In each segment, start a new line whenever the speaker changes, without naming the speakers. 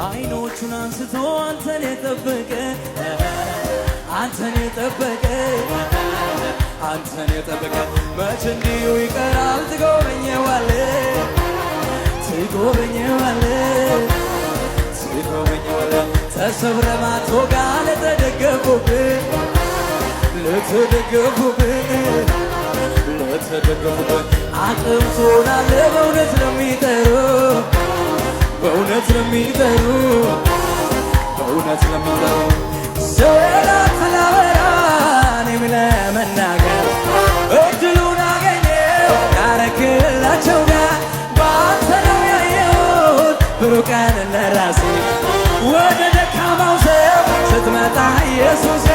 አይኖቹን አንስቶ አንተን የጠበቀ አንተን የጠበቀ አንተን የጠበቀ መች እንዲሁ ይቀራል? ትጎበኘዋለህ ትጎበኘዋለህ ትጎበኘዋለህ ተሰብረህ ማትወጋ ለተደገፉብህ ለተደገፉብህ ለተደገፉብህ አቅም ትሆናለህ በእውነት ለሚጠሩ በእውነት ለሚጠሩ በእውነት ለሚጠሩ ሰላም ላወራ እኔም ለመናገር እድሉን አገኘሁ ያረክላቸው ጋር በአንተ ነው ያየሁት ብሩህ ቀን ለራሴ ወደ ደካማው ሰው ስትመጣ ኢየሱሴ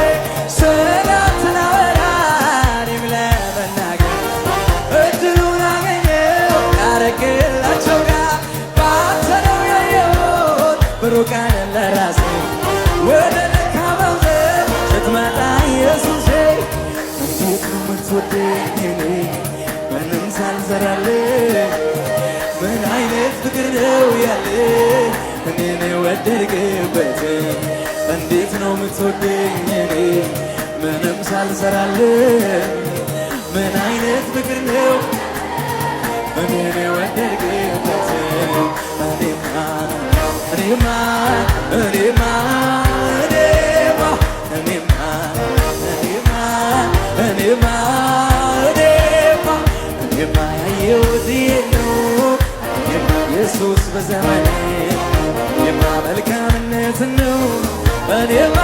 ሰላም ላወራ እኔም ለመናገር እድሉን አገኘሁ ያረክላቸው ጋር በአንተ ነው ያየሁት ብሩህ ቀን ለራሴ ወደ ደካማው ሰው ስትመጣ ኢየሱሴ እንዴት ነው የምትወደኝ እኔ ምንም ሳልሰራልህ ምን አይነት ፍቅር ነው ያለህ እኔን የወደድክበት እንዴት ነው የምትወደኝ እኔ ምንም ሳልሰራልህ ምን አይነት ፍቅር ነው እኔን የወደድክበት እኔማ ያየሁት ነው ኢየሱስ በዘመኔ መልካምነት ነው እኔማ